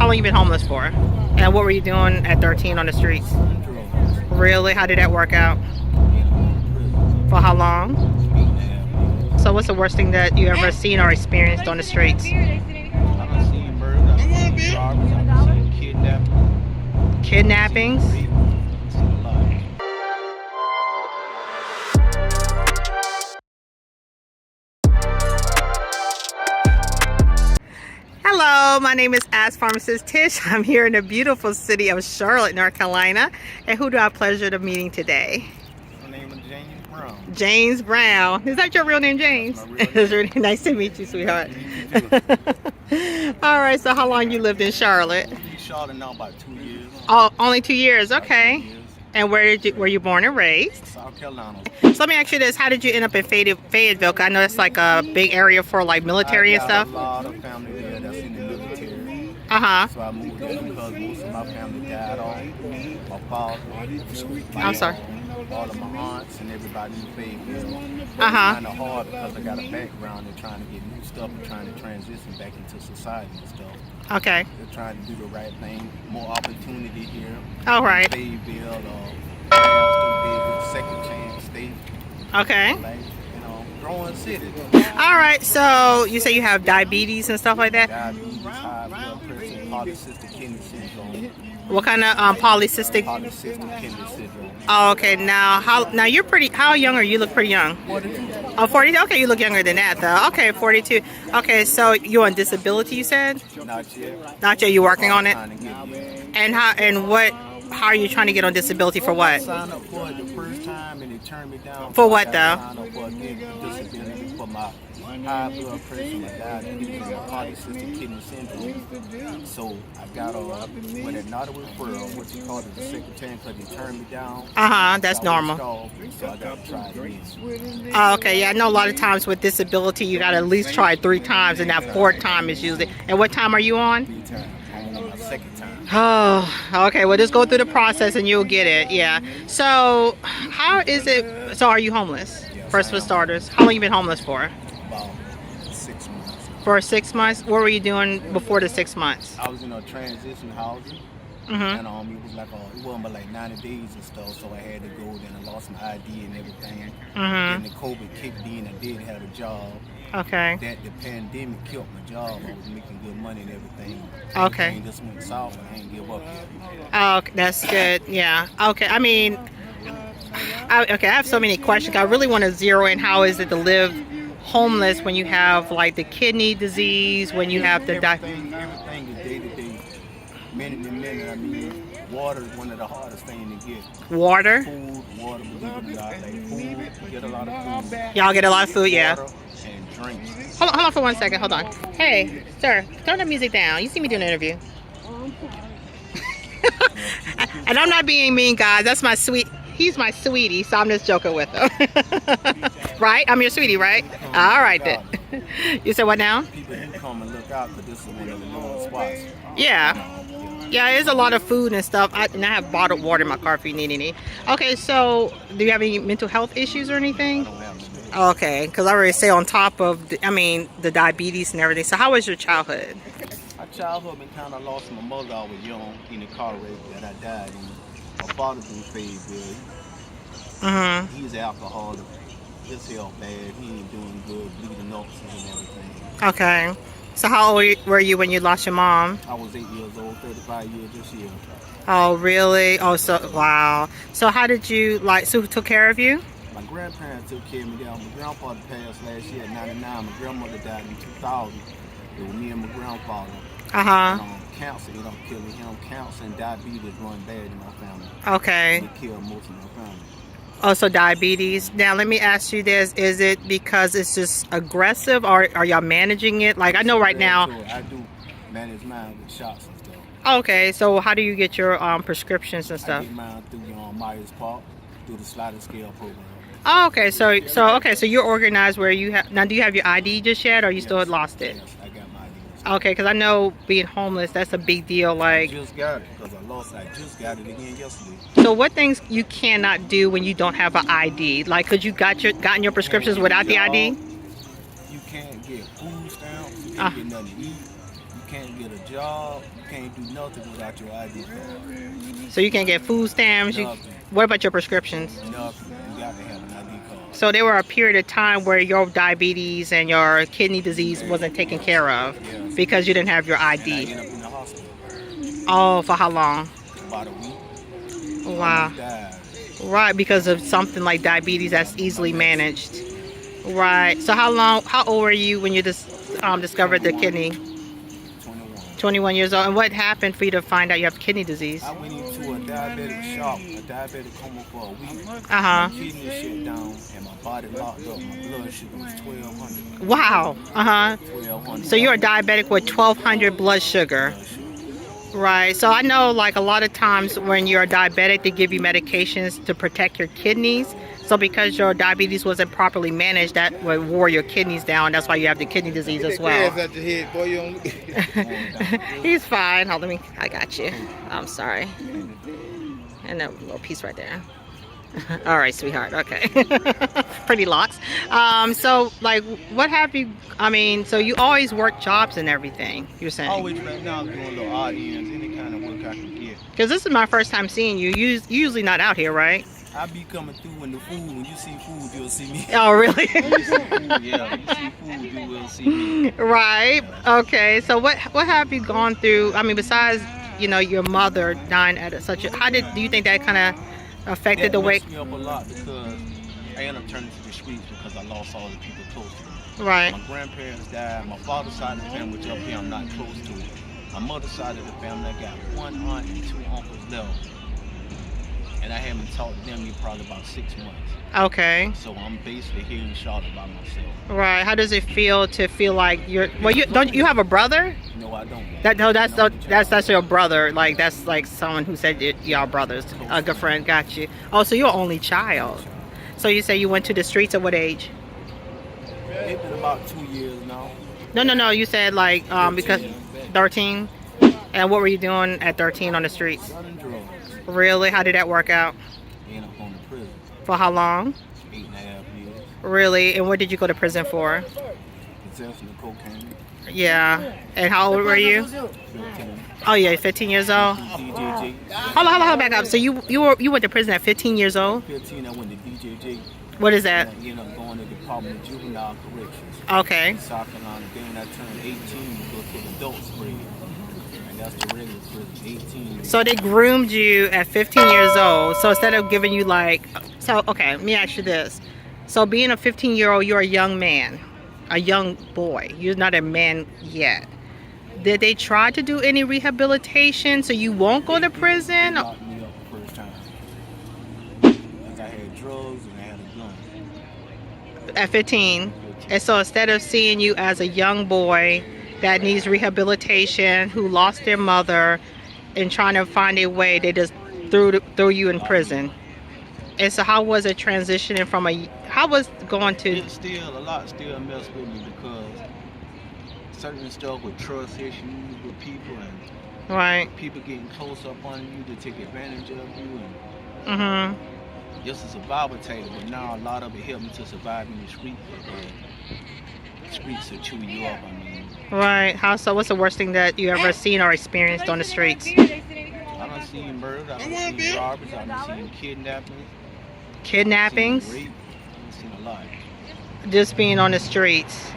how long you been homeless for? And what were you doing at 13 on the streets? Really? How did that work out? For how long? So what's the worst thing that you ever seen or experienced on the streets? I've seen murder, I've seen robbers, I've seen kidnappings. Kidnappings? I've seen a lot. Hello, my name is Ask Pharmacist Tish. I'm here in the beautiful city of Charlotte, North Carolina. And who do I have pleasure of meeting today? My name is James Brown. James Brown. Is that your real name, James? That's my real name. It's really nice to meet you, sweetheart. You too. All right, so how long you lived in Charlotte? In Charlotte now about 2 years. Oh, only 2 years, About okay. 2 years. And were you born and raised? South Carolina. So let me ask you this, how did you end up in Fayetteville? 'Cause I know it's like a big area for like military and stuff. I got a lot of family there that's in the military. Uh-huh. So I moved there because most of my family died off. My father, I'm sorry. all of my aunts and everybody in Fayetteville. Uh-huh. It's kind of hard because I got a background in trying to get new stuff and trying to transition back into society and stuff. Okay. They're trying to do the right thing. More opportunity here. All right. Fayetteville, Fayetteville, second chance state. Okay. Like, you know, growing city. All right, so you say you have diabetes and stuff like that? Diabetes, high blood pressure, polycystic kidney syndrome. What kind of polycystic? Polycystic kidney syndrome. Oh, okay. Now you're pretty. How young are you? You look pretty young. 42. Oh, 42. Okay, you look younger than that though. Okay, 42. Okay, so you're on disability, you said? Not yet. Not yet. You working on it? Trying to get there. And how are you trying to get on disability for I what? signed up for it the first time and they turned me down. For So what, I though? signed up for disability for my high blood pressure, my diabetes, and my polycystic kidney syndrome. So I got when it not a referral, what you call it, the second chance, because they turned me down. That's So I was normal. stalled, so I got to try it again. Oh, okay. Yeah, I know a lot of times with disability, you got to at least try 3 times, and that 4th time is usually. And what time are you on? 3 times. I'm on my second time. Oh, okay. Well, just go through the process and you'll get it. Yeah. So, how is it? So, are you homeless? Yes, First I for am. starters, how long you been homeless for? About 6 months. For 6 months. What were you doing before the 6 months? I was in a transition housing. Mhm. And it was like it wasn't but like 90 days and stuff, so I had to go. Then I lost my ID and everything. Mhm. Then the COVID kicked in. I did have a job. Okay. That the pandemic killed my job. I was making good money and everything. Okay. Everything just went south and I ain't give up yet. Oh, okay, that's good. Yeah. Okay. I mean, I have so many questions. I really want to zero in how is it to live homeless when you have like the kidney disease, when you have the everything is day to day, minute to minute. I mean, water is one of the hardest things to get. water. Food, water, believe it or not, like food, we get a lot of food. Y'all get a lot of food, yeah. Water and drinks. Hold on for 1 second. Hold on. Hey, sir, turn the music down. You see me doing an interview. And I'm not being mean, guys. That's my sweet. He's my sweetie, so I'm just joking with him. Right? I'm your sweetie, right? All right then. You said what now? People who come and look out, but this is one of the lowest spots. Yeah. Yeah, there's a lot of food and stuff. And I have bottled water in my car if you need any. Okay, so do you have any mental health issues or anything? I don't have no Okay, because I already say on top of, the diabetes and everything. So how was your childhood? My childhood been kind of lost my mother. I was young in a car wreck that I died in. My father's in Fayetteville. Mm-hmm. He's alcoholic. His health bad. He ain't doing good. Bleeding ulcers and everything. Okay. So how old were you when you lost your mom? I was 8 years old, 35 years this year. Oh, really? Oh, so, wow. So how did you, so who took care of you? My grandparents took care of me down. My grandfather passed last year at 99. My grandmother died in 2000. It was me and my grandfather. Uh-huh. Cancer ended up killing him. Cancer and diabetes run bad in my family. Okay. They killed most of my family. Oh, so diabetes. Now, let me ask you this. Is it because it's just aggressive, or are y'all managing it? Like, I know right now. I do manage mine with shots and stuff. Okay, so how do you get your prescriptions and I stuff? get mine through Myers Park, through the sliding scale program. Oh, okay. So you're organized where you have now. Do you have your ID just yet, or you still lost it? Yes, I got my ID. Okay, because I know being homeless, that's a big deal. I Like, just got it because I just got it again yesterday. so what things you cannot do when you don't have an ID? Like, could you gotten your prescriptions without the ID? You can't get food stamps. You can't get nothing to eat. You can't get a job. You can't do nothing without your ID card. So you can't get food stamps. Nothing. What about your prescriptions? Nothing. You got to have an ID card. So there were a period of time where your diabetes and your kidney disease wasn't taken care of because you didn't have your And I ID. ended up in the hospital Oh, for how long? about a week. Wow. Almost died. Right, because of something like diabetes that's easily managed. Right. So how old were you when you discovered the kidney? 21. 21 years old. And what happened for you to find out you have kidney disease? I went into a diabetic shop, a diabetic coma for a week. Uh-huh. My kidney shut down and my body locked up. My blood sugar was 1200. Wow. Uh-huh. 1200. So you're a diabetic with 1200 blood sugar. Right. So I know like a lot of times when you're a diabetic, they give you medications to protect your kidneys. So because your diabetes wasn't properly managed, that would wore your kidneys down. That's why you have the kidney disease as well. He's fine. Hold on, I got you. I'm sorry. And a little piece right there. All right, sweetheart. Okay. Pretty locks. So like, what have you? I mean, so you always work jobs and everything. You're saying? Always right now I'm doing little odd ends, any kind of work I can get. Because this is my first time seeing you. You usually not out here, right? I be coming through when you see food, you'll see me. Oh, really? You see food, you will see me. Right. Okay. So what have you gone through? I mean, besides your mother dying at such a, do you think that kind of affected the way? That messed me up a lot because I ended up turning to the streets because I lost all the people close to me. Right. My grandparents died. My father's side of the family, which up here I'm not close to. My mother's side of the family, I got one aunt and two uncles left. And I haven't talked to them in probably about 6 months. Okay. So I'm basically here in Charlotte by myself. Right. How does it feel to feel like you're? Well, you have a brother? No, I don't. That's your brother. Like that's like someone who said y'all brothers. A good friend. Got you. Oh, so you're only child. So you say you went to the streets at what age? It's been about 2 years now. No. You said like because 13. And what were you doing at 13 on the streets? Running drugs. Really? How did that work out? Ended up going to prison. For how long? 8.5 years. Really? And what did you go to prison for? Possession of cocaine. Yeah. And how old were you? 15. Oh yeah, 15 years old. DJJ. Hold on, back up. So you went to prison at 15 years old? 15, I went to DJJ. What is that? I ended up going to the Department of Juvenile Corrections. Okay. In South Carolina. Then when I turned 18, we go to the adult spread. And that's the regular prison, 18. So they groomed you at 15 years old. So instead of giving you like, okay, let me ask you this. So being a 15-year-old, you're a young man, a young boy. You're not a man yet. Did they try to do any rehabilitation so you won't go to prison? They locked me up the first time. Because I had drugs and I had a gun. At 15. And so instead of seeing you as a young boy that needs rehabilitation, who lost their mother, and trying to find a way, they just threw you in prison. And so how was it transitioning from how was going to? It's still, a lot still messed with me because certain stuff with trust issues with people and Right. people getting close up on you to take advantage of you Mhm. and just a survival table. But now a lot of it helped me to survive in the street because the streets will chew you up. I mean, Right. How so? What's the worst thing that you ever seen or experienced on the streets? I done seen murder, I done seen robberies, I done seen kidnappings. Kidnappings? Seen rape. I've seen a lot. Just being on the streets.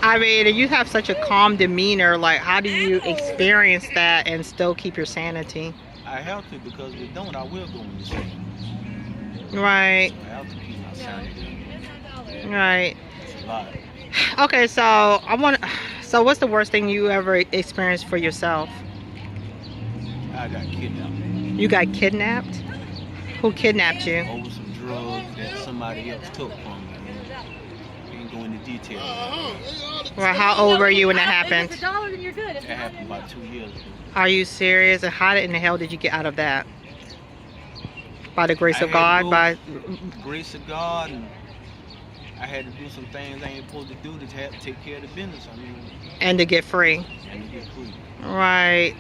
I mean, you have such a calm demeanor. Like, how do you experience that and still keep your sanity? I have to because if I don't, I will go in the street. Right. So I have to keep my sanity. Right. It's a lot. Okay, so what's the worst thing you ever experienced for yourself? I got kidnapped You got kidnapped? Who kidnapped you? over some drugs that somebody else took from me. I ain't go into detail. Well, how old were you when that happened? That happened about 2 years ago. Are you serious? And how in the hell did you get out of that? By the grace I of had God? to By grace of God, and I had to do some things I ain't supposed to do to take care of the business. I mean, and to get free. and to get free. Right.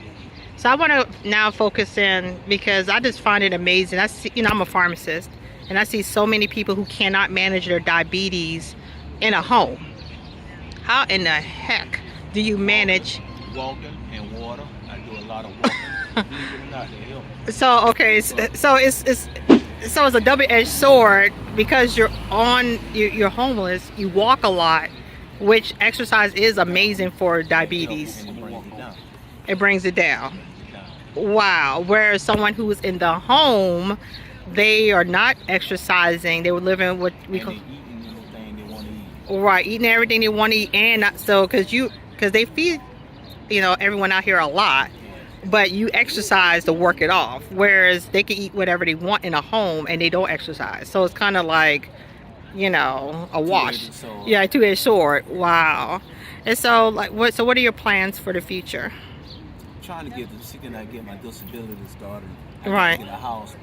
So I want to now focus in because I just find it amazing. I see, I'm a pharmacist, and I see so many people who cannot manage their diabetes in a home. How in the heck do you manage? Walking and water. I do a lot of walking. Believe it or not, they help. So okay, so it's a double-edged sword because you're homeless. You walk a lot, which exercise is amazing for diabetes. And it brings it down. It brings it down. Down. Wow. Whereas someone who's in the home, they are not exercising. They were living what we And call they eating anything they want to eat. right, eating everything they want to eat, and not so because they feed everyone out here a lot, but you exercise to work it off. Whereas they can eat whatever they want in a home and they don't exercise. So it's kind of like a wash. Two-edged sword. Yeah, two-edged sword. Wow. And so what are your plans for the future? Trying to see can I get my disability started. I Right. Get a house.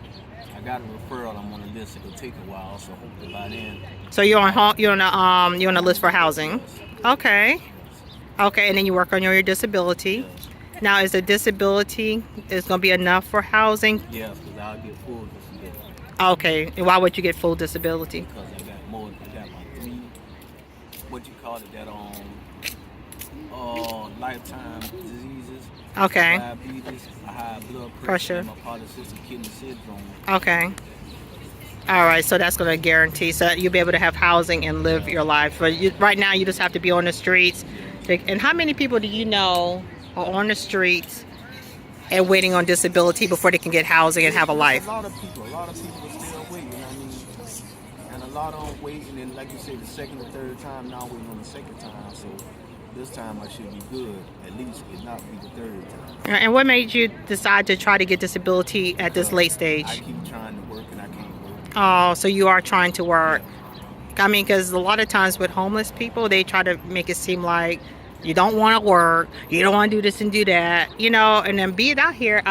I got a referral. I'm on the list. It'll take a while, so hopefully by then. So you're on the list for housing. Okay. Okay, and then you work on your disability. Yes. Now, is the disability is going to be enough for housing? Yeah, because I'll get full disability. Okay, and why would you get full disability? Because I got my 3, what you call it, that lifetime diseases. Okay. Diabetes, a high blood Pressure. pressure, and my polycystic kidney syndrome. Okay. All right, so that's going to guarantee so that you'll be able to have housing and live your life. But right now, you just have to be on the streets. And how many people do you know are on the streets and waiting on disability before they can get housing and have a life? A lot of people are still waiting. I mean, and a lot of them waiting, and like you said, the second or third time, now waiting on the second time. So this time I should be good. At least it not be the third time. And what made you decide to try to get disability at this late stage? I keep trying to work and I can't work. Oh, so you are trying to work. I mean, because a lot of times with homeless people, they try to make it seem like you don't want to work, you don't want to do this and do that, and then being out here,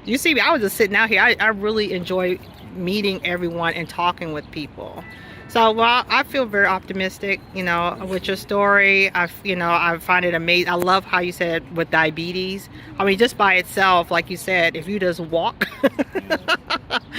you see me, I was just sitting out here. I really enjoy meeting everyone and talking with people. So, well, I feel very optimistic, with your story. I find it amazing. I love how you said with diabetes. I mean, just by itself, like you said, if you just walk,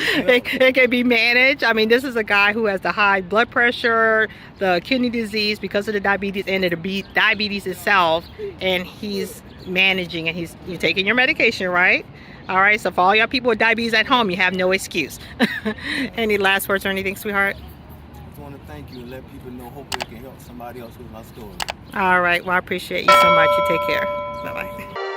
it can be managed. I mean, this is a guy who has the high blood pressure, the kidney disease because of the diabetes, and the diabetes itself, and he's managing, and you're taking your medication, right? All right, so for all y'all people with diabetes at home, you have no excuse. Any last words or anything, sweetheart? I want to thank you and let people know, hopefully it can help somebody else with my story. All right, well, I appreciate you so much. You take care. Bye-bye.